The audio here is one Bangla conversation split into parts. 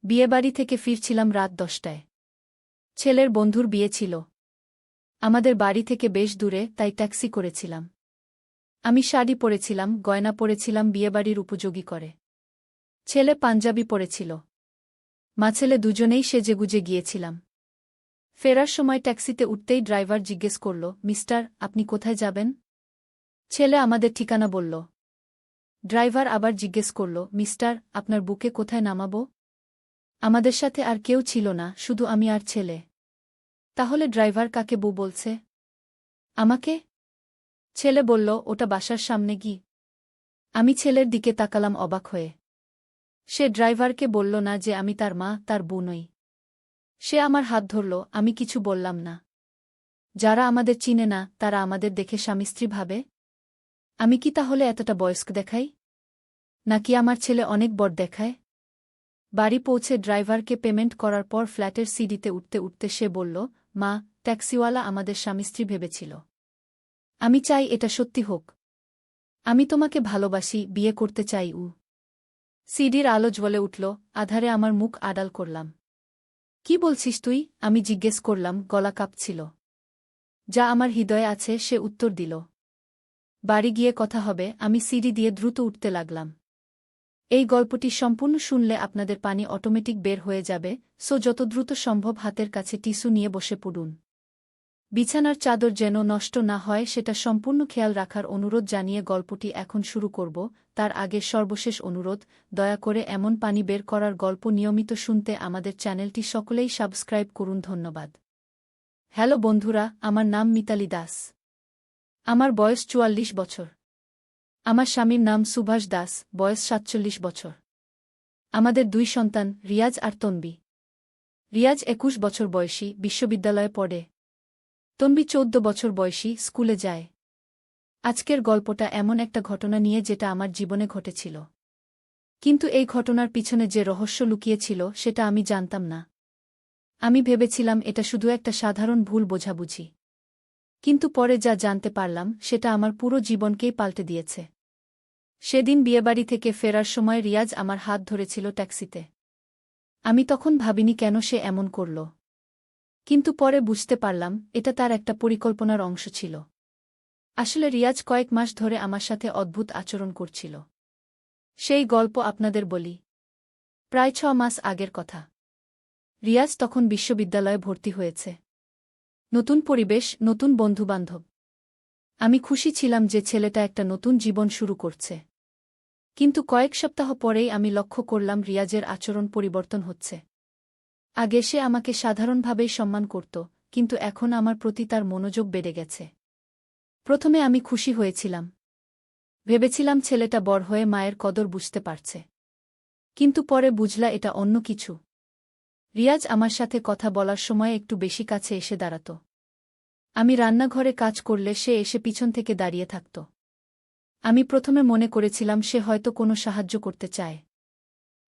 বিয়েবাড়ি থেকে ফিরছিলাম রাত 10টায়। ছেলের বন্ধুর বিয়ে ছিল। আমাদের বাড়ি থেকে বেশ দূরে, তাই ট্যাক্সি করেছিলাম। আমি শাড়ি পরেছিলাম, গয়না পরেছিলাম বিয়েবাড়ির উপযোগী করে। ছেলে পাঞ্জাবি পরেছিল। মা-ছেলে দুজনেই সেজেগুজে গিয়েছিলাম। ফেরার সময় ট্যাক্সিতে উঠতেই ড্রাইভার জিজ্ঞেস করল, মিস্টার, আপনি কোথায় যাবেন? ছেলে আমাদের ঠিকানা বলল। ড্রাইভার আবার জিজ্ঞেস করল, মিস্টার, আপনার বুকে কোথায় নামাবো? আমাদের সাথে আর কেউ ছিল না, শুধু আমি আর ছেলে। তাহলে ড্রাইভার কাকে বউ বলছে? আমাকে? ছেলে বলল, ওটা বাসার সামনে গি। আমি ছেলের দিকে তাকালাম অবাক হয়ে। সে ড্রাইভারকে বলল না যে আমি তার মা, তার বউ নই। সে আমার হাত ধরল, আমি কিছু বললাম না। যারা আমাদের চিনে না তারা আমাদের দেখে স্বামী-স্ত্রী ভাবে? আমি কি তাহলে এতটা বয়স্ক দেখাই? নাকি আমার ছেলে অনেক বড় দেখায়? বাড়ি পৌঁছে ড্রাইভারকে পেমেন্ট করার পর ফ্ল্যাটের সিঁড়িতে উঠতে উঠতে সে বলল, মা, ট্যাক্সিওয়ালা আমাদের স্বামী-স্ত্রী ভেবেছিল। আমি চাই এটা সত্যি হোক। আমি তোমাকে ভালোবাসি, বিয়ে করতে চাই। সিডির আলো জ্বলে উঠল, আধারে আমার মুখ আড়াল করলাম। কি বলছিস তুই? আমি জিজ্ঞেস করলাম, গলা কাঁপছিল। যা আমার হৃদয়ে আছে সে উত্তর দিল। বাড়ি গিয়ে কথা হবে। আমি সিডি দিয়ে দ্রুত উঠতে লাগলাম। এই গল্পটি সম্পূর্ণ শুনলে আপনাদের পানি অটোমেটিক বের হয়ে যাবে, সো যত দ্রুত সম্ভব হাতের কাছে টিস্যু নিয়ে বসে পড়ুন। বিছানার চাদর যেন নষ্ট না হয় সেটা সম্পূর্ণ খেয়াল রাখার অনুরোধ জানিয়ে গল্পটি এখন শুরু করব। তার আগে সর্বশেষ অনুরোধ, দয়া করে এমন পানি বের করার গল্প নিয়মিত শুনতে আমাদের চ্যানেলটি সকলেই সাবস্ক্রাইব করুন। ধন্যবাদ। হ্যালো বন্ধুরা, আমার নাম মিতালি দাস। আমার বয়স ৪৪ বছর। আমার স্বামীর নাম সুভাষ দাস, বয়স ৪৭ বছর। আমাদের ২ সন্তান, রিয়াজ আর তনবি। রিয়াজ ২১ বছর বয়সী, বিশ্ববিদ্যালয়ে পড়ে। তনবি ১৪ বছর বয়সী, স্কুলে যায়। আজকের গল্পটা এমন একটা ঘটনা নিয়ে যেটা আমার জীবনে ঘটেছিল। কিন্তু এই ঘটনার পিছনে যে রহস্য লুকিয়েছিল সেটা আমি জানতাম না। আমি ভেবেছিলাম এটা শুধু একটা সাধারণ ভুল বোঝাবুঝি। কিন্তু পরে যা জানতে পারলাম সেটা আমার পুরো জীবনকেই পাল্টে দিয়েছে। সেদিন বিয়েবাড়ি থেকে ফেরার সময় রিয়াজ আমার হাত ধরেছিল ট্যাক্সিতে। আমি তখন ভাবিনি কেন সে এমন করল। কিন্তু পরে বুঝতে পারলাম এটা তার একটা পরিকল্পনার অংশ ছিল। আসলে রিয়াজ কয়েক মাস ধরে আমার সাথে অদ্ভুত আচরণ করছিল। সেই গল্প আপনাদের বলি। প্রায় ৬ মাস আগের কথা। রিয়াজ তখন বিশ্ববিদ্যালয়ে ভর্তি হয়েছে। নতুন পরিবেশ, নতুন বন্ধুবান্ধব। আমি খুশি ছিলাম যে ছেলেটা একটা নতুন জীবন শুরু করছে। কিন্তু কয়েক সপ্তাহ পরেই আমি লক্ষ্য করলাম রিয়াজের আচরণ পরিবর্তন হচ্ছে। আগে সে আমাকে সাধারণভাবেই সম্মান করত, কিন্তু এখন আমার প্রতি তার মনোযোগ বেড়ে গেছে। প্রথমে আমি খুশি হয়েছিলাম। ভেবেছিলাম ছেলেটা বড় হয়ে মায়ের কদর বুঝতে পারছে। কিন্তু পরে বুঝলা এটা অন্য কিছু। রিয়াজ আমার সাথে কথা বলার সময় একটু বেশি কাছে এসে দাঁড়াত। আমি রান্নাঘরে কাজ করলে সে এসে পিছন থেকে দাঁড়িয়ে থাকত। আমি প্রথমে মনে করেছিলাম সে হয়তো কোনো সাহায্য করতে চায়।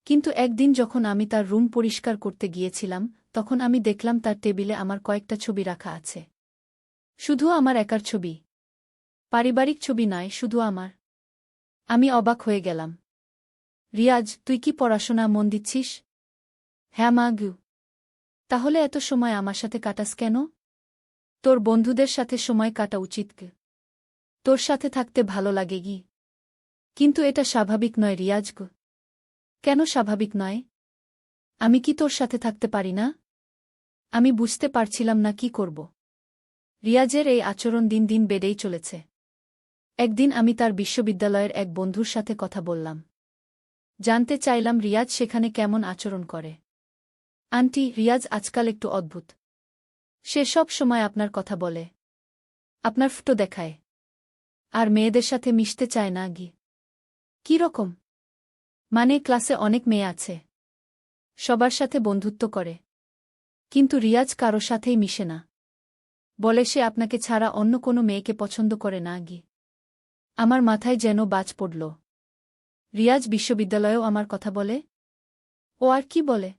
কিন্তু একদিন যখন আমি তার রুম পরিষ্কার করতে গিয়েছিলাম, তখন আমি দেখলাম তার টেবিলে আমার কয়েকটা ছবি রাখা আছে। শুধু আমার একার ছবি। পারিবারিক ছবি নয়, শুধু আমার। আমি অবাক হয়ে গেলাম। রিয়াজ, তুই কি পড়াশোনা মন দিচ্ছিস? হ্যাঁ মা গু। তাহলে এত সময় আমার সাথে কাটাস কেন? তোর বন্ধুদের সাথে সময় কাটা উচিত। তোর সাথে থাকতে ভালো লাগে গি। কিন্তু এটা স্বাভাবিক নয় রিয়াজ। কেন স্বাভাবিক নয়? আমি কি তোর সাথে থাকতে পারি না? আমি বুঝতে পারছিলাম না কি করব। রিয়াজের এই আচরণ দিন দিন বেড়েই চলেছে। একদিন আমি তার বিশ্ববিদ্যালয়ের এক বন্ধুর সাথে কথা বললাম। জানতে চাইলাম রিয়াজ সেখানে কেমন আচরণ করে। আন্টি, রিয়াজ আজকাল একটু অদ্ভুত। সে সব সময় আপনার কথা বলে, আপনার ফটো দেখায়, আর মেয়েদের সাথে মিশতে চায় না গি। কি রকম? মানে ক্লাসে অনেক মেয়ে আছে, সবার সাথে বন্ধুত্ব করে, কিন্তু রিয়াজ কারো সাথেই মিশে না। বলে সে আপনাকে ছাড়া অন্য কোনো মেয়েকে পছন্দ করে না গি। আমার মাথায় যেন বাজ পড়ল। রিয়াজ বিশ্ববিদ্যালয়েও আমার কথা বলে? ও আর কি বলে?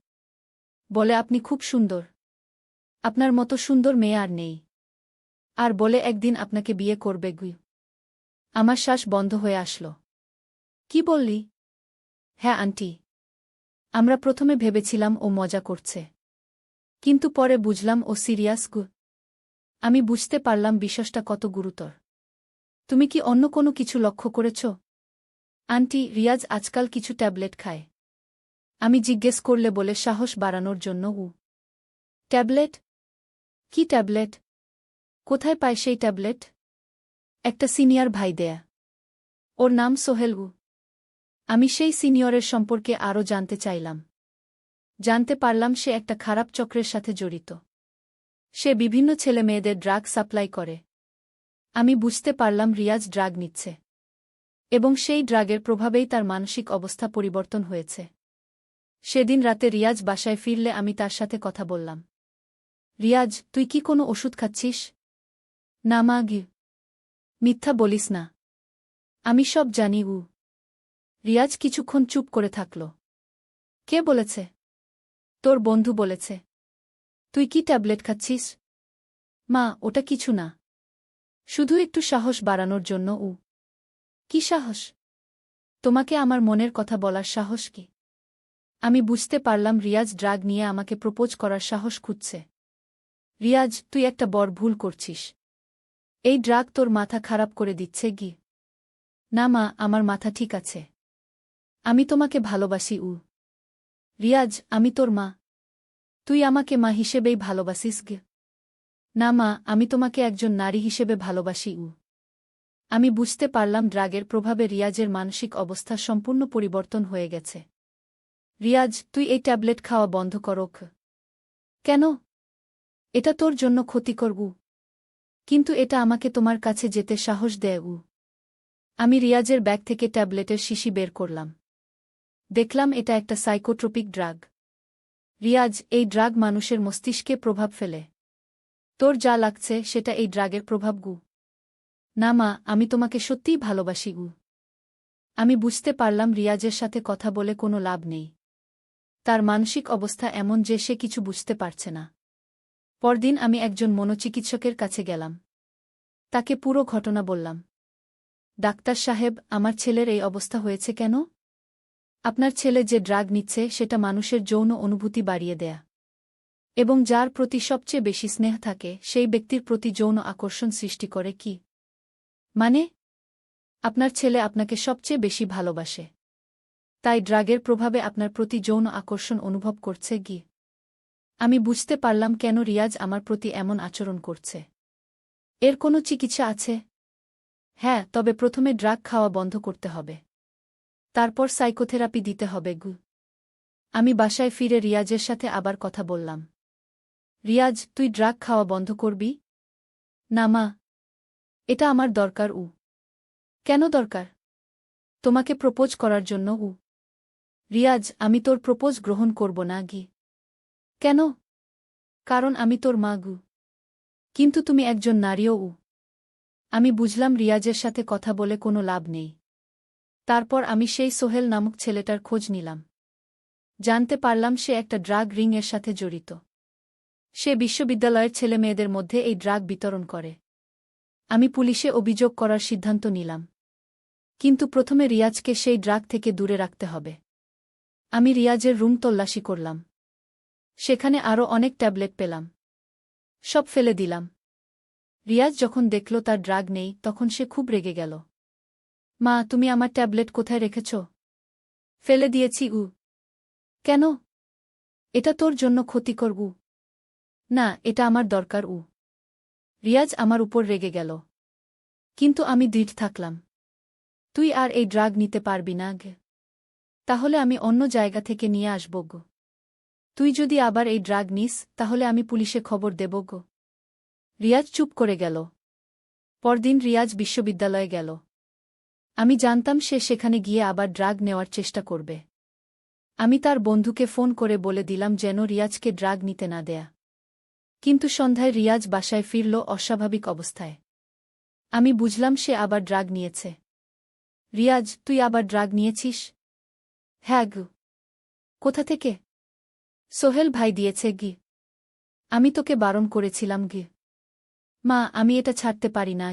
বলে আপনি খুব সুন্দর, আপনার মতো সুন্দর মেয়ে আর নেই। আর বলে একদিন আপনাকে বিয়ে করবে গি। আমার শ্বাস বন্ধ হয়ে আসল। কি বললি? হ্যাঁ আন্টি। আমরা প্রথমে ভেবেছিলাম ও মজা করছে, কিন্তু পরে বুঝলাম ও সিরিয়াস। আমি বুঝতে পারলাম বিষয়টা কত গুরুতর। তুমি কি অন্য কোনো কিছু লক্ষ্য করেছ? আন্টি, রিয়াজ আজকাল কিছু ট্যাবলেট খায়। আমি জিজ্ঞেস করলে বলে সাহস বাড়ানোর জন্য ট্যাবলেট? কি ট্যাবলেট? কোথায় পায় সেই ট্যাবলেট? একটা সিনিয়র ভাই দেয়া। ওর নাম সোহেল। আমি সেই সিনিয়রের সম্পর্কে আরও জানতে চাইলাম। জানতে পারলাম সে একটা খারাপ চক্রের সাথে জড়িত। সে বিভিন্ন ছেলে মেয়েদের ড্রাগ সাপ্লাই করে। আমি বুঝতে পারলাম রিয়াজ ড্রাগ নিচ্ছে, এবং সেই ড্রাগের প্রভাবেই তার মানসিক অবস্থা পরিবর্তন হয়েছে। সেদিন রাতে রিয়াজ বাসায় ফিরলে আমি তার সাথে কথা বললাম। রিয়াজ, তুই কি কোনো ওষুধ খাচ্ছিস? না মা। মিথ্যা বলিস না। আমি সব জানি। রিয়াজ কিছুক্ষণ চুপ করে থাকল। কে বলেছে? তোর বন্ধু বলেছে। তুই কি ট্যাবলেট খাচ্ছিস? মা, ওটা কিছু না, শুধু একটু সাহস বাড়ানোর জন্য। কি সাহস? তোমাকে আমার মনের কথা বলার সাহস কি? আমি বুঝতে পারলাম রিয়াজ ড্রাগ নিয়ে আমাকে প্রপোজ করার সাহস খুঁজছে। রিয়াজ, তুই একটা বড় ভুল করছিস। এই ড্রাগ তোর মাথা খারাপ করে দিচ্ছে। না মা, আমার মাথা ঠিক আছে। আমি তোমাকে ভালোবাসি। রিয়াজ, আমি তোর মা। তুই আমাকে মা হিসেবেই ভালোবাসিস। না মা, আমি তোমাকে একজন নারী হিসেবে ভালোবাসি। আমি বুঝতে পারলাম ড্রাগের প্রভাবে রিয়াজের মানসিক অবস্থা সম্পূর্ণ পরিবর্তন হয়ে গেছে। রিয়াজ, তুই এই ট্যাবলেট খাওয়া বন্ধ করক। কেন? এটা তোর জন্য ক্ষতিকর। কিন্তু এটা আমাকে তোমার কাছে যেতে সাহস দেয়। আমি রিয়াজের ব্যাগ থেকে ট্যাবলেটের শিশি বের করলাম। দেখলাম এটা একটা সাইকোট্রপিক ড্রাগ। রিয়াজ, এই ড্রাগ মানুষের মস্তিষ্কে প্রভাব ফেলে। তোর যা লাগছে সেটা এই ড্রাগের প্রভাব। না মা, আমি তোমাকে সত্যিই ভালোবাসি। আমি বুঝতে পারলাম রিয়াজের সাথে কথা বলে কোনো লাভ নেই। তার মানসিক অবস্থা এমন যে সে কিছু বুঝতে পারছে না। পরদিন আমি একজন মনোচিকিৎসকের কাছে গেলাম। তাকে পুরো ঘটনা বললাম। ডাক্তার সাহেব, আমার ছেলের এই অবস্থা হয়েছে কেন? আপনার ছেলে যে ড্রাগ নিচ্ছে সেটা মানুষের যৌন অনুভূতি বাড়িয়ে দেয়া, এবং যার প্রতি সবচেয়ে বেশি স্নেহ থাকে সেই ব্যক্তির প্রতি যৌন আকর্ষণ সৃষ্টি করে। কি মানে? আপনার ছেলে আপনাকে সবচেয়ে বেশি ভালোবাসে, তাই ড্রাগের প্রভাবে আপনার প্রতি যৌন আকর্ষণ অনুভব করছে। আমি বুঝতে পারলাম কেন রিয়াজ আমার প্রতি এমন আচরণ করছে। এর কোনো চিকিৎসা আছে? হ্যাঁ, তবে প্রথমে ড্রাগ খাওয়া বন্ধ করতে হবে, তারপর সাইকোথেরাপি দিতে হবে। আমি বাসায় ফিরে রিয়াজের সাথে আবার কথা বললাম। রিয়াজ, তুই ড্রাগ খাওয়া বন্ধ করবি? না মা, এটা আমার দরকার। কেন দরকার? তোমাকে প্রপোজ করার জন্য। রিয়াজ, আমি তোর প্রপোজ গ্রহণ করব না। কেন? কারণ আমি তোর মা। কিন্তু তুমি একজন নারীও। আমি বুঝলাম রিয়াজের সাথে কথা বলে কোনো লাভ নেই। তারপর আমি সেই সোহেল নামক ছেলেটার খোঁজ নিলাম। জানতে পারলাম সে একটা ড্রাগ রিং এর সাথে জড়িত। সে বিশ্ববিদ্যালয়ের ছেলেমেয়েদের মধ্যে এই ড্রাগ বিতরণ করে। আমি পুলিশে অভিযোগ করার সিদ্ধান্ত নিলাম। কিন্তু প্রথমে রিয়াজকে সেই ড্রাগ থেকে দূরে রাখতে হবে। আমি রিয়াজের রুম তল্লাশি করলাম। সেখানে আরও অনেক ট্যাবলেট পেলাম। সব ফেলে দিলাম। রিয়াজ যখন দেখল তার ড্রাগ নেই তখন সে খুব রেগে গেল। মা, তুমি আমার ট্যাবলেট কোথায় রেখেছ? ফেলে দিয়েছি। কেন? এটা তোর জন্য ক্ষতিকর। না, এটা আমার দরকার। রিয়াজ আমার উপর রেগে গেল, কিন্তু আমি দৃঢ় থাকলাম। তুই আর এই ড্রাগ নিতে পারবি না। তাহলে আমি অন্য জায়গা থেকে নিয়ে আসব। তুই যদি আবার এই ড্রাগ নিস তাহলে আমি পুলিশে খবর দেব। রিয়াজ চুপ করে গেল। পরদিন রিয়াজ বিশ্ববিদ্যালয়ে গেল। আমি জানতাম সে সেখানে গিয়ে আবার ড্রাগ নেওয়ার চেষ্টা করবে। আমি তার বন্ধুকে ফোন করে বলে দিলাম যেন রিয়াজকে ড্রাগ নিতে না দেয়া। কিন্তু সন্ধ্যায় রিয়াজ বাসায় ফিরল অস্বাভাবিক অবস্থায়। আমি বুঝলাম সে আবার ড্রাগ নিয়েছে। রিয়াজ, তুই আবার ড্রাগ নিয়েছিস? হ্যাঁ। কোথা থেকে? সোহেল ভাই দিয়েছে। আমি তোকে বারণ করেছিলাম। মা, আমি এটা ছাড়তে পারি না।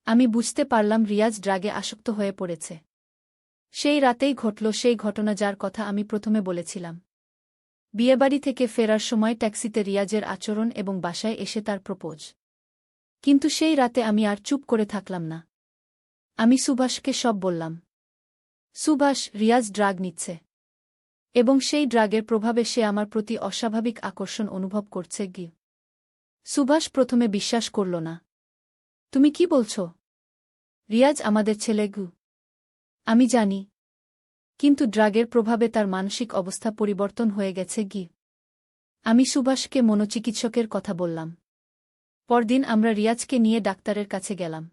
আমি বুঝতে পারলাম রিয়াজ ড্রাগে আসক্ত হয়ে পড়েছে। সেই রাতেই ঘটল সেই ঘটনা যার কথা আমি প্রথমে বলেছিলাম। বিয়েবাড়ি থেকে ফেরার সময় ট্যাক্সিতে রিয়াজের আচরণ এবং বাসায় এসে তার প্রপোজ। কিন্তু সেই রাতে আমি আর চুপ করে থাকলাম না। আমি সুভাষকে সব বললাম। সুভাষ, রিয়াজ ড্রাগ নিচ্ছে এবং সেই ড্রাগের প্রভাবে সে আমার প্রতি অস্বাভাবিক আকর্ষণ অনুভব করছে। সুভাষ প্রথমে বিশ্বাস করল না। তুমি কি বলছ? রিয়াজ আমাদের ছেলে। আমি জানি, কিন্তু ড্রাগের প্রভাবে তার মানসিক অবস্থা পরিবর্তন হয়ে গেছে। আমি সুভাষকে মনোচিকিৎসকের কথা বললাম। পরদিন আমরা রিয়াজকে নিয়ে ডাক্তারের কাছে গেলাম।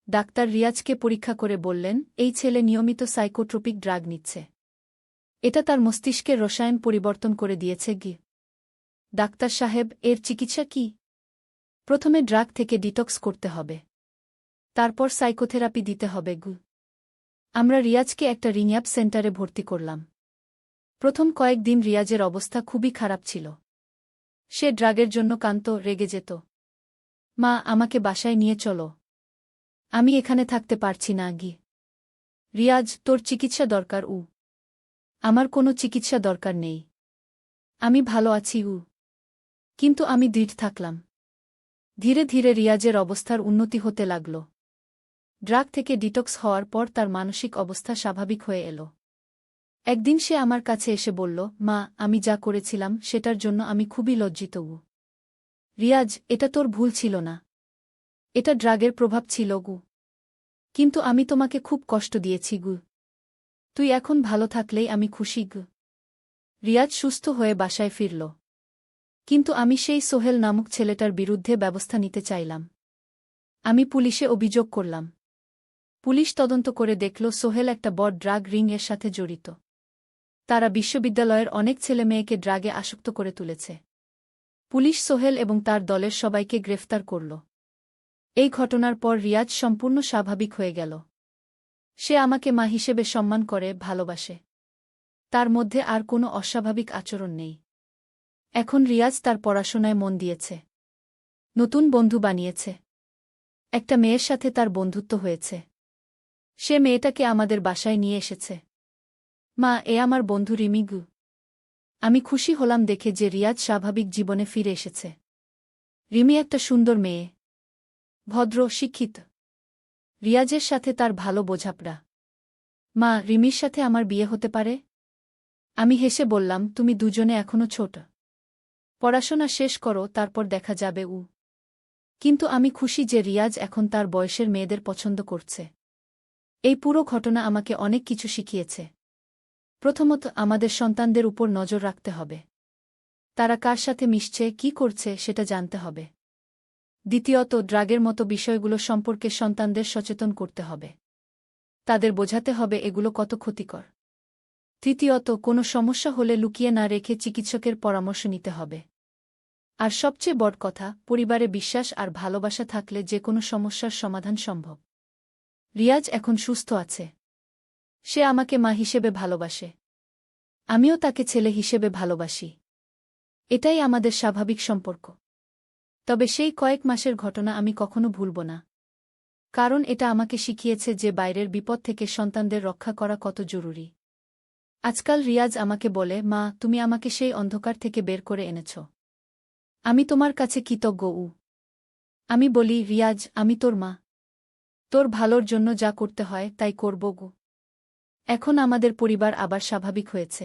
ডাক্তার রিয়াজকে পরীক্ষা করে বললেন, এই ছেলে নিয়মিত সাইকোট্রপিক ড্রাগ নিচ্ছে। এটা তার মস্তিষ্কের রসায়ন পরিবর্তন করে দিয়েছে। ডাক্তার সাহেব, এর চিকিৎসা কি? প্রথমে ড্রাগ থেকে ডিটক্স করতে হবে, তারপর সাইকোথেরাপি দিতে হবে। আমরা রিয়াজকে একটা রিহ্যাব সেন্টারে ভর্তি করলাম। প্রথম কয়েকদিন রিয়াজের অবস্থা খুবই খারাপ ছিল। সে ড্রাগের জন্য কাঁদত, রেগে যেত। মা, আমাকে বাসায় নিয়ে চলো, আমি এখানে থাকতে পারছি না। রিয়াজ, তোর চিকিৎসা দরকার। আমার কোনো চিকিৎসা দরকার নেই, আমি ভালো আছি। কিন্তু আমি দৃঢ় থাকলাম। ধীরে ধীরে রিয়াজের অবস্থার উন্নতি হতে লাগল। ড্রাগ থেকে ডিটক্স হওয়ার পর তার মানসিক অবস্থা স্বাভাবিক হয়ে এল। একদিন সে আমার কাছে এসে বলল, মা, আমি যা করেছিলাম সেটার জন্য আমি খুবই লজ্জিত। রিয়াজ, এটা তোর ভুল ছিল না, এটা ড্রাগের প্রভাব ছিল। কিন্তু আমি তোমাকে খুব কষ্ট দিয়েছি। তুই এখন ভালো থাকলেই আমি খুশি। রিয়াজ সুস্থ হয়ে বাসায় ফিরল। কিন্তু আমি সেই সোহেল নামক ছেলেটার বিরুদ্ধে ব্যবস্থা নিতে চাইলাম। আমি পুলিশে অভিযোগ করলাম। পুলিশ তদন্ত করে দেখল সোহেল একটা বড় ড্রাগ রিং এর সাথে জড়িত। তারা বিশ্ববিদ্যালয়ের অনেক ছেলেমেয়েকে ড্রাগে আসক্ত করে তুলেছে। পুলিশ সোহেল এবং তার দলের সবাইকে গ্রেফতার করল। এই ঘটনার পর রিয়াজ সম্পূর্ণ স্বাভাবিক হয়ে গেল। সে আমাকে মা হিসেবে সম্মান করে, ভালোবাসে। তার মধ্যে আর কোনো অস্বাভাবিক আচরণ নেই। এখন রিয়াজ তার পড়াশোনায় মন দিয়েছে, নতুন বন্ধু বানিয়েছে। একটা মেয়ের সাথে তার বন্ধুত্ব হয়েছে। সে মেয়েটাকে আমাদের বাসায় নিয়ে এসেছে। মা, এ আমার বন্ধু রিমি। আমি খুশি হলাম দেখে যে রিয়াজ স্বাভাবিক জীবনে ফিরে এসেছে। রিমি একটা সুন্দর মেয়ে, ভদ্র, শিক্ষিত। রিয়াজের সাথে তার ভালো বোঝাপড়া। মা, রিমির সাথে আমার বিয়ে হতে পারে? আমি হেসে বললাম, তুমি দুজনে এখনো ছোট, পড়াশোনা শেষ করো, তারপর দেখা যাবে। কিন্তু আমি খুশি যে রিয়াজ এখন তার বয়সের মেয়েদের পছন্দ করছে। এই পুরো ঘটনা আমাকে অনেক কিছু শিখিয়েছে। প্রথমত, আমাদের সন্তানদের উপর নজর রাখতে হবে। তারা কার সাথে মিশছে, কি করছে, সেটা জানতে হবে। দ্বিতীয়ত, ড্রাগের মতো বিষয়গুলো সম্পর্কে সন্তানদের সচেতন করতে হবে। তাদের বোঝাতে হবে এগুলো কত ক্ষতিকর। তৃতীয়ত, কোনো সমস্যা হলে লুকিয়ে না রেখে চিকিৎসকের পরামর্শ নিতে হবে। আর সবচেয়ে বড় কথা, পরিবারে বিশ্বাস আর ভালোবাসা থাকলে যে কোনো সমস্যার সমাধান সম্ভব। রিয়াজ এখন সুস্থ আছে। সে আমাকে মা হিসেবে ভালোবাসে, আমিও তাকে ছেলে হিসেবে ভালোবাসি। এটাই আমাদের স্বাভাবিক সম্পর্ক। তবে সেই কয়েক মাসের ঘটনা আমি কখনো ভুলব না, কারণ এটা আমাকে শিখিয়েছে যে বাইরের বিপদ থেকে সন্তানদের রক্ষা করা কত জরুরি। আজকাল রিয়াজ আমাকে বলে, মা, তুমি আমাকে সেই অন্ধকার থেকে বের করে এনেছ। আমি তোমার কাছে কৃতজ্ঞ। আমি বলি, রিয়াজ, আমি তোর মা। তোর ভালোর জন্য যা করতে হয় তাই করব। এখন আমাদের পরিবার আবার স্বাভাবিক হয়েছে।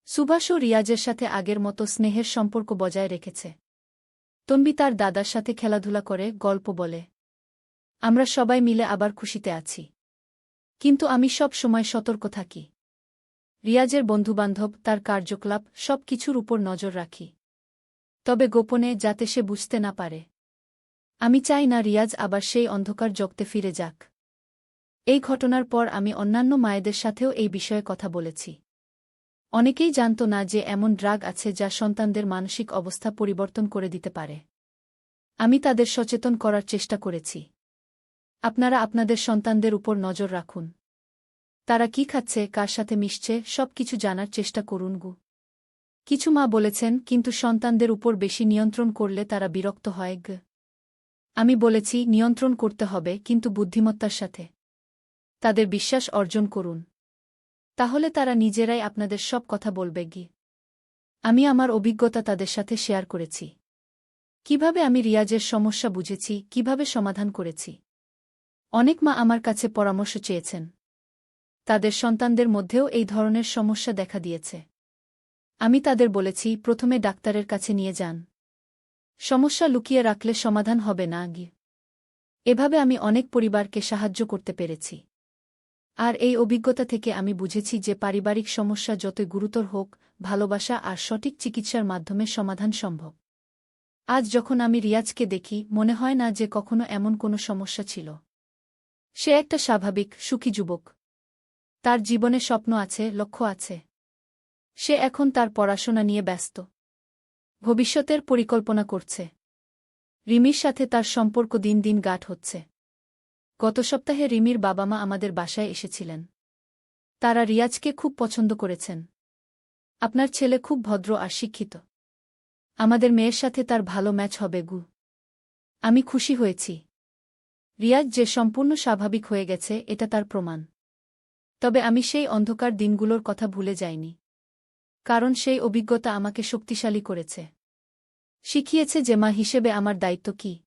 সুভাষও রিয়াজের সাথে আগের মতো স্নেহের সম্পর্ক বজায় রেখেছে। তন্বী তার দাদার সাথে খেলাধুলা করে, গল্প বলে। আমরা সবাই মিলে আবার খুশিতে আছি। কিন্তু আমি সব সময় সতর্ক থাকি। রিয়াজের বন্ধুবান্ধব, তার কার্যকলাপ, সব কিছুর উপর নজর রাখি। তবে গোপনে, যাতে সে বুঝতে না পারে। আমি চাই না রিয়াজ আবার সেই অন্ধকার জগতে ফিরে যাক। এই ঘটনার পর আমি অন্যান্য মায়েদের সাথেও এই বিষয়ে কথা বলেছি। অনেকেই জানত না যে এমন ড্রাগ আছে যা সন্তানদের মানসিক অবস্থা পরিবর্তন করে দিতে পারে। আমি তাদের সচেতন করার চেষ্টা করেছি। আপনারা আপনাদের সন্তানদের উপর নজর রাখুন। তারা কি খাচ্ছে, কার সাথে মিশছে, সব কিছু জানার চেষ্টা করুন। কিছু মা বলেছেন, কিন্তু সন্তানদের উপর বেশি নিয়ন্ত্রণ করলে তারা বিরক্ত হয়। আমি বলেছি, নিয়ন্ত্রণ করতে হবে, কিন্তু বুদ্ধিমত্তার সাথে। তাদের বিশ্বাস অর্জন করুন। তাহলে তারা নিজেরাই আপনাদের সব কথা বলবে গি। আমি আমার অভিজ্ঞতা তাদের সাথে শেয়ার করেছি। কিভাবে আমি রিয়াজের সমস্যা বুঝেছি, কিভাবে সমাধান করেছি। অনেক মা আমার কাছে পরামর্শ চেয়েছেন। তাদের সন্তানদের মধ্যেও এই ধরনের সমস্যা দেখা দিয়েছে। আমি তাদের বলেছি, প্রথমে ডাক্তারের কাছে নিয়ে যান। সমস্যা লুকিয়ে রাখলে সমাধান হবে না গি। এভাবে আমি অনেক পরিবারকে সাহায্য করতে পেরেছি। আর এই অভিজ্ঞতা থেকে আমি বুঝেছি যে পারিবারিক সমস্যা যতই গুরুতর হোক, ভালোবাসা আর সঠিক চিকিৎসার মাধ্যমে সমাধান সম্ভব। আজ যখন আমি রিয়াজকে দেখি, মনে হয় না যে কখনো এমন কোনো সমস্যা ছিল। সে একটা স্বাভাবিক, সুখী যুবক। তার জীবনে স্বপ্ন আছে, লক্ষ্য আছে। সে এখন তার পড়াশোনা নিয়ে ব্যস্ত। ভবিষ্যতের পরিকল্পনা করছে। রিমির সাথে তার সম্পর্ক দিন দিন গাঢ় হচ্ছে। গত সপ্তাহে রিমির বাবা মা আমাদের বাসায় এসেছিলেন। তারা রিয়াজকে খুব পছন্দ করেছেন। আপনার ছেলে খুব ভদ্র আর শিক্ষিত। আমাদের মেয়ের সাথে তার ভালো ম্যাচ হবে গু। আমি খুশি হয়েছি। রিয়াজ যে সম্পূর্ণ স্বাভাবিক হয়ে গেছে, এটা তার প্রমাণ। তবে আমি সেই অন্ধকার দিনগুলোর কথা ভুলে যাইনি। কারণ সেই অভিজ্ঞতা আমাকে শক্তিশালী করেছে। শিখিয়েছে যে মা হিসেবে আমার দায়িত্ব কী।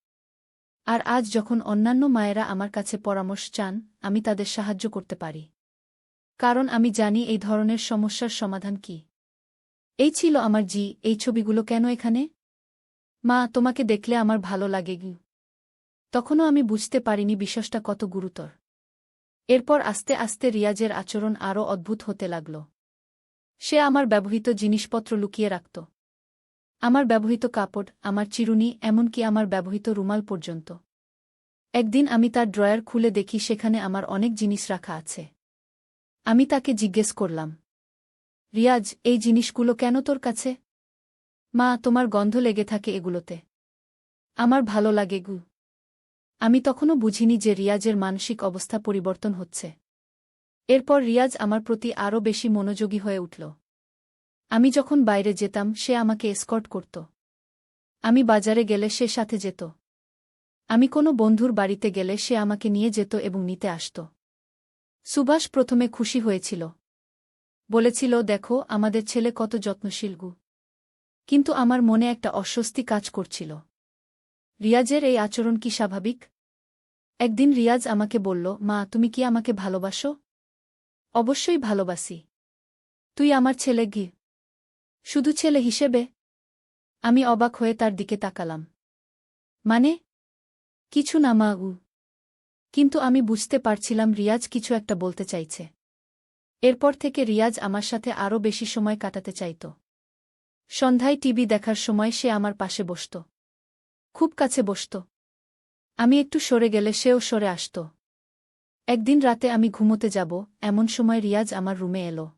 আর আজ যখন অন্যান্য মায়েরা আমার কাছে পরামর্শ চান, আমি তাদের সাহায্য করতে পারি। কারণ আমি জানি এই ধরনের সমস্যার সমাধান কী। এই ছিল আমার এই ছবিগুলো কেন এখানে? মা, তোমাকে দেখলে আমার ভালো লাগে গি। তখনও আমি বুঝতে পারিনি বিষয়টা কত গুরুতর। এরপর আস্তে আস্তে রিয়াজের আচরণ আরও অদ্ভুত হতে লাগল। সে আমার ব্যবহৃত জিনিসপত্র লুকিয়ে রাখত। আমার ব্যবহৃত কাপড়, আমার চিরুনি, এমনকি আমার ব্যবহৃত রুমাল পর্যন্ত। একদিন আমি তার ড্রয়ার খুলে দেখি সেখানে আমার অনেক জিনিস রাখা আছে। আমি তাকে জিজ্ঞেস করলাম, রিয়াজ, এই জিনিসগুলো কেন তোর কাছে? মা, তোমার গন্ধ লেগে থাকে এগুলোতে। আমার ভালো লাগে গু। আমি তখনও বুঝিনি যে রিয়াজের মানসিক অবস্থা পরিবর্তন হচ্ছে। এরপর রিয়াজ আমার প্রতি আরও বেশি মনোযোগী হয়ে উঠল। আমি যখন বাইরে যেতাম, সে আমাকে এসকর্ট করত। আমি বাজারে গেলে সে সাথে যেত। আমি কোনো বন্ধুর বাড়িতে গেলে সে আমাকে নিয়ে যেত এবং নিতে আসত। সুভাষ প্রথমে খুশি হয়েছিল। বলেছিল, দেখো আমাদের ছেলে কত যত্নশীল গু। কিন্তু আমার মনে একটা অস্বস্তি কাজ করছিল। রিয়াজের এই আচরণ কি স্বাভাবিক? একদিন রিয়াজ আমাকে বলল, মা, তুমি কি আমাকে ভালোবাসো? অবশ্যই ভালোবাসি। তুই আমার ছেলে গি। শুধু ছেলে হিসেবে? আমি অবাক হয়ে তার দিকে তাকালাম। মানে? কিছু না মা উ। কিন্তু আমি বুঝতে পারছিলাম রিয়াজ কিছু একটা বলতে চাইছে। এরপর থেকে রিয়াজ আমার সাথে আরও বেশি সময় কাটাতে চাইত। সন্ধ্যায় টিভি দেখার সময় সে আমার পাশে বসত। খুব কাছে বসত। আমি একটু সরে গেলে সেও সরে আসত। একদিন রাতে আমি ঘুমোতে যাব, এমন সময় রিয়াজ আমার রুমে এলো।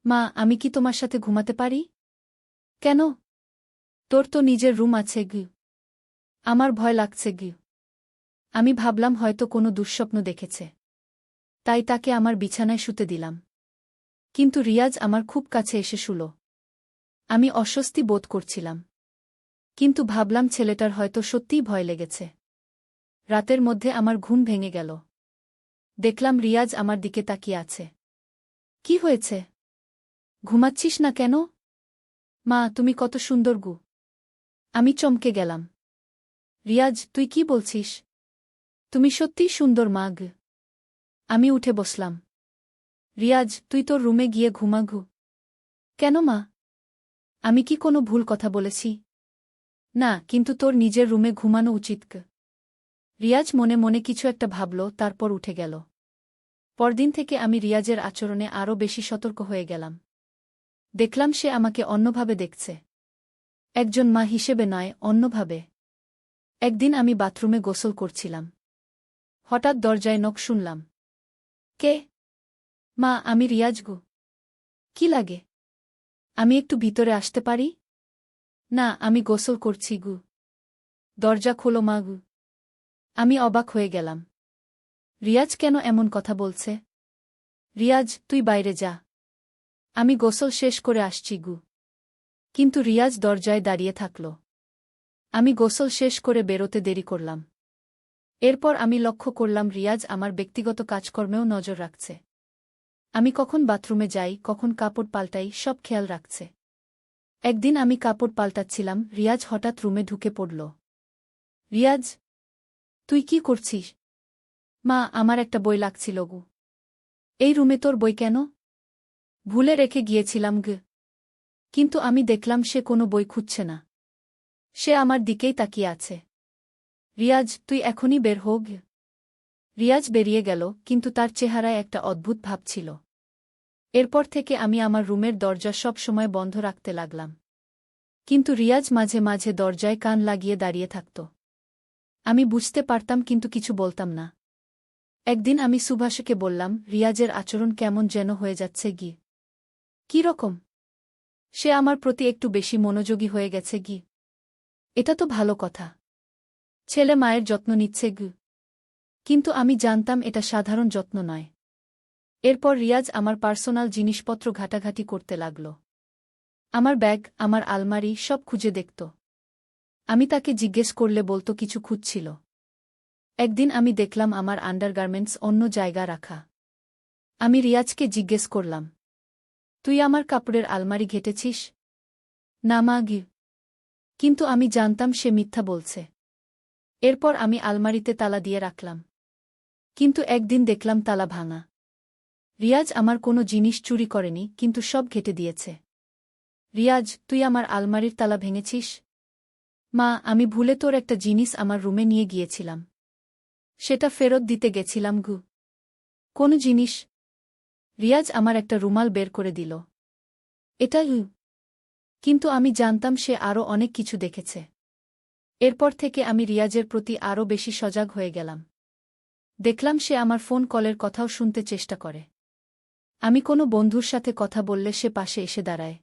মা, আমি কি তোমার সাথে ঘুমাতে পারি? কেন? তোর তো নিজের রুম আছে গি। আমার ভয় লাগছে গি। আমি ভাবলাম হয়তো কোনো দুঃস্বপ্ন দেখেছে। তাই তাকে আমার বিছানায় শুতে দিলাম। কিন্তু রিয়াজ আমার খুব কাছে এসে শুল। আমি অস্বস্তি বোধ করছিলাম। কিন্তু ভাবলাম ছেলেটার হয়তো সত্যিই ভয় লেগেছে। রাতের মধ্যে আমার ঘুম ভেঙে গেল। দেখলাম রিয়াজ আমার দিকে তাকিয়ে আছে। কি হয়েছে? ঘুমাচ্ছিস না কেন? মা, তুমি কত সুন্দর গু। আমি চমকে গেলাম। রিয়াজ, তুই কি বলছিস? তুমি সত্যিই সুন্দর মা গ। আমি উঠে বসলাম। রিয়াজ, তুই তোর রুমে গিয়ে ঘুমা ঘু। কেন মা? আমি কি কোনো ভুল কথা বলেছি? না, কিন্তু তোর নিজের রুমে ঘুমানো উচিত ক। রিয়াজ মনে মনে কিছু একটা ভাবল, তারপর উঠে গেল। পরদিন থেকে আমি রিয়াজের আচরণে আরও বেশি সতর্ক হয়ে গেলাম। দেখলাম সে আমাকে অন্যভাবে দেখছে। একজন মা হিসেবে নয়, অন্যভাবে। একদিন আমি বাথরুমে গোসল করছিলাম। হঠাৎ দরজায় নক শুনলাম। কে? মা, আমি রিয়াজ গু। কি লাগে? আমি একটু ভিতরে আসতে পারি? না, আমি গোসল করছি গু। দরজা খোলো মা গু। আমি অবাক হয়ে গেলাম। রিয়াজ কেন এমন কথা বলছে? রিয়াজ, তুই বাইরে যা। আমি গোসল শেষ করে আসছি গু। কিন্তু রিয়াজ দরজায় দাঁড়িয়ে থাকল। আমি গোসল শেষ করে বেরোতে দেরি করলাম। এরপর আমি লক্ষ্য করলাম রিয়াজ আমার ব্যক্তিগত কাজকর্মেও নজর রাখছে। আমি কখন বাথরুমে যাই, কখন কাপড় পাল্টাই, সব খেয়াল রাখছে। একদিন আমি কাপড় পাল্টাচ্ছিলাম, রিয়াজ হঠাৎ রুমে ঢুকে পড়ল। রিয়াজ, তুই কি করছিস? মা, আমার একটা বই লাগছিল গু। এই রুমে তোর বই কেন? ভুলে রেখে গিয়েছিলাম গ। কিন্তু আমি দেখলাম সে কোনো বই খুঁজছে না। সে আমার দিকেই তাকিয়ে আছে। রিয়াজ, তুই এখনই বের হোক। রিয়াজ বেরিয়ে গেল, কিন্তু তার চেহারায় একটা অদ্ভুত ভাব ছিল। এরপর থেকে আমি আমার রুমের দরজা সব সময় বন্ধ রাখতে লাগলাম। কিন্তু রিয়াজ মাঝে মাঝে দরজায় কান লাগিয়ে দাঁড়িয়ে থাকত। আমি বুঝতে পারতাম কিন্তু কিছু বলতাম না। একদিন আমি সুভাষকে বললাম, রিয়াজের আচরণ কেমন যেন হয়ে যাচ্ছে গি। কি রকম? সে আমার প্রতি একটু বেশি মনোযোগী হয়ে গেছে গি। এটা তো ভালো কথা। ছেলে মায়ের যত্ন নিচ্ছে গু। কিন্তু আমি জানতাম এটা সাধারণ যত্ন নয়। এরপর রিয়াজ আমার পার্সোনাল জিনিসপত্র ঘাটাঘাটি করতে লাগল। আমার ব্যাগ, আমার আলমারি সব খুঁজে দেখত। আমি তাকে জিজ্ঞেস করলে বলতো কিছু খুঁজছিল। একদিন আমি দেখলাম আমার আন্ডারগার্মেন্টস অন্য জায়গা রাখা। আমি রিয়াজকে জিজ্ঞেস করলাম, তুই আমার কাপড়ের আলমারি ঘেটেছিস? না মা গি। কিন্তু আমি জানতাম সে মিথ্যা বলছে। এরপর আমি আলমারিতে তালা দিয়ে রাখলাম। কিন্তু একদিন দেখলাম তালা ভাঙা। রিয়াজ আমার কোনো জিনিস চুরি করেনি, কিন্তু সব ঘেটে দিয়েছে। রিয়াজ, তুই আমার আলমারির তালা ভেঙেছিস? মা, আমি ভুলে তোর একটা জিনিস আমার রুমে নিয়ে গিয়েছিলাম। সেটা ফেরত দিতে গেছিলাম গু। কোন জিনিস? রিয়াজ আমার একটা রুমাল বের করে দিল। এটা হু। কিন্তু আমি জানতাম সে আরও অনেক কিছু দেখেছে। এরপর থেকে আমি রিয়াজের প্রতি আরও বেশি সজাগ হয়ে গেলাম। দেখলাম সে আমার ফোন কলের কথাও শুনতে চেষ্টা করে। আমি কোনো বন্ধুর সাথে কথা বললে সে পাশে এসে দাঁড়ায়।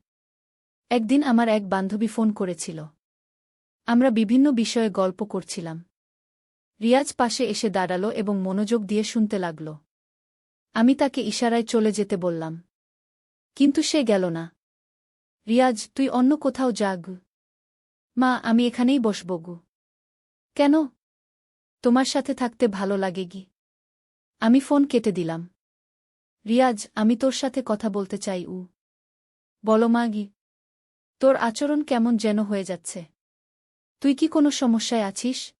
একদিন আমার এক বান্ধবী ফোন করেছিল। আমরা বিভিন্ন বিষয়ে গল্প করছিলাম। রিয়াজ পাশে এসে দাঁড়াল এবং মনোযোগ দিয়ে শুনতে লাগল। আমি তাকে ইশারায় চলে যেতে বললাম। কিন্তু সে গেল না। রিয়াজ, তুই অন্য কোথাও যা গু। মা, আমি এখানেই বসব গু। কেন? তোমার সাথে থাকতে ভালো লাগে গি। আমি ফোন কেটে দিলাম। রিয়াজ, আমি তোর সাথে কথা বলতে চাই। বলো মা গি। তোর আচরণ কেমন যেন হয়ে যাচ্ছে। তুই কি কোনো সমস্যায় আছিস?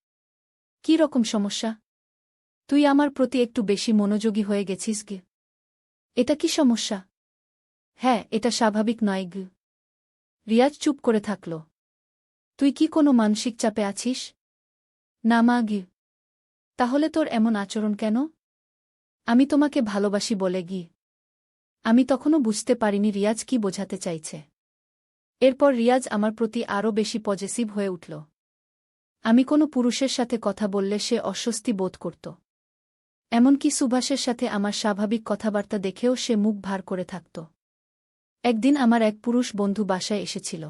কি রকম সমস্যা? তুই আমার প্রতি একটু বেশি মনোযোগী হয়ে গেছিস গে। এটা কি সমস্যা? হ্যাঁ, এটা স্বাভাবিক নয় গু। রিয়াজ চুপ করে থাকল। তুই কি কোনো মানসিক চাপে আছিস? না মা গি। তাহলে তোর এমন আচরণ কেন? আমি তোমাকে ভালোবাসি বলে গি। আমি তখনও বুঝতে পারিনি রিয়াজ কি বোঝাতে চাইছে। এরপর রিয়াজ আমার প্রতি আরও বেশি পজেসিভ হয়ে উঠল। আমি কোনো পুরুষের সাথে কথা বললে সে অস্বস্তি বোধ করত। এমনকি সুভাষের সাথে আমার স্বাভাবিক কথাবার্তা দেখেও সে মুখ ভার করে থাকত। একদিন আমার এক পুরুষ বন্ধু বাসায় এসেছিল।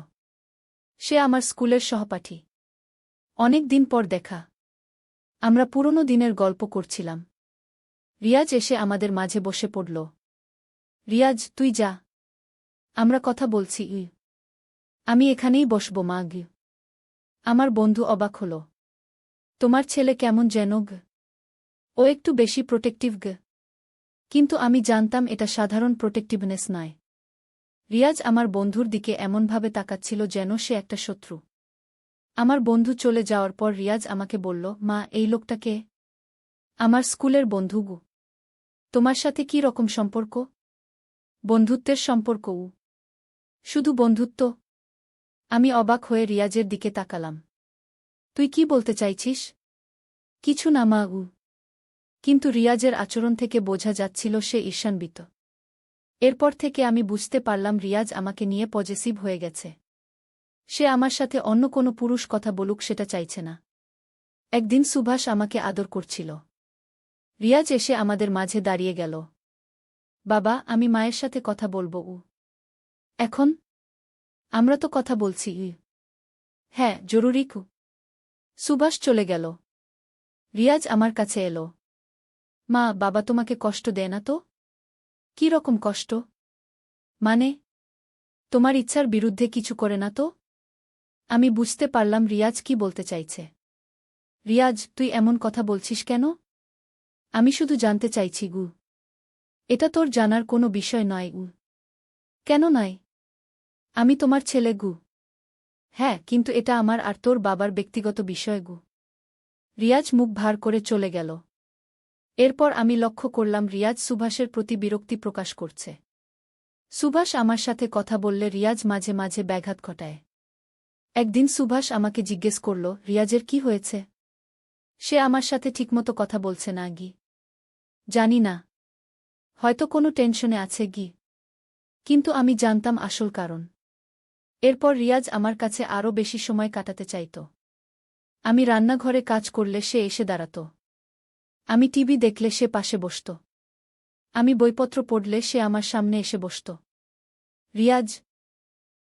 সে আমার স্কুলের সহপাঠী। অনেক দিন পর দেখা। আমরা পুরনো দিনের গল্প করছিলাম। রিয়াজ এসে আমাদের মাঝে বসে পড়ল। রিয়াজ, তুই যা। আমরা কথা বলছি। আমি এখানেই বসব মা গি। আমার বন্ধু অবাক হল। তোমার ছেলে কেমন যেন গ। ও একটু বেশি প্রোটেক্টিভ গ। কিন্তু আমি জানতাম এটা সাধারণ প্রোটেক্টিভনেস নয়। রিয়াজ আমার বন্ধুর দিকে এমনভাবে তাকাচ্ছিল যেন সে একটা শত্রু। আমার বন্ধু চলে যাওয়ার পর রিয়াজ আমাকে বলল, মা, এই লোকটা কে? আমার স্কুলের বন্ধু গু। তোমার সাথে কি রকম সম্পর্ক? বন্ধুত্বের সম্পর্ক। শুধু বন্ধুত্ব? আমি অবাক হয়ে রিয়াজের দিকে তাকালাম। তুই কি বলতে চাইছিস? কিছু না মা। কিন্তু রিয়াজের আচরণ থেকে বোঝা যাচ্ছিল সে ঈর্ষান্বিত। এরপর থেকে আমি বুঝতে পারলাম রিয়াজ আমাকে নিয়ে পজেসিভ হয়ে গেছে। সে আমার সাথে অন্য কোনো পুরুষ কথা বলুক সেটা চাইছে না। একদিন সুভাষ আমাকে আদর করছিল। রিয়াজ এসে আমাদের মাঝে দাঁড়িয়ে গেল। বাবা, আমি মায়ের সাথে কথা বলবো। এখন? আমরা তো কথা বলছি। হ্যাঁ, জরুরি। সুভাষ চলে গেল। রিয়াজ আমার কাছে এলো। মা, বাবা তোমাকে কষ্ট দেয় না তো? কি রকম কষ্ট? মানে, তোমার ইচ্ছার বিরুদ্ধে কিছু করে না তো? আমি বুঝতে পারলাম রিয়াজ কি বলতে চাইছে। রিয়াজ, তুই এমন কথা বলছিস কেন? আমি শুধু জানতে চাইছি গু। এটা তোর জানার কোনো বিষয় নয় গু। কেন নয়? আমি তোমার ছেলে গু। হ্যাঁ, কিন্তু এটা আমার আর তোর বাবার ব্যক্তিগত বিষয় গু। রিয়াজ মুখ ভার করে চলে গেল। এরপর আমি লক্ষ্য করলাম রিয়াজ সুভাষের প্রতি বিরক্তি প্রকাশ করছে। সুভাষ আমার সাথে কথা বললে রিয়াজ মাঝে মাঝে ব্যাঘাত ঘটায়। একদিন সুভাষ আমাকে জিজ্ঞেস করল, রিয়াজের কি হয়েছে? সে আমার সাথে ঠিকমতো কথা বলছে না গি। জানি না। হয়তো কোনো টেনশনে আছে গি। কিন্তু আমি জানতাম আসল কারণ। এরপর রিয়াজ আমার কাছে আরও বেশি সময় কাটাতে চাইত। আমি রান্নাঘরে কাজ করলে সে এসে দাঁড়াত। আমি টিভি দেখলে সে পাশে বসত। আমি বইপত্র পড়লে সে আমার সামনে এসে বসত। রিয়াজ,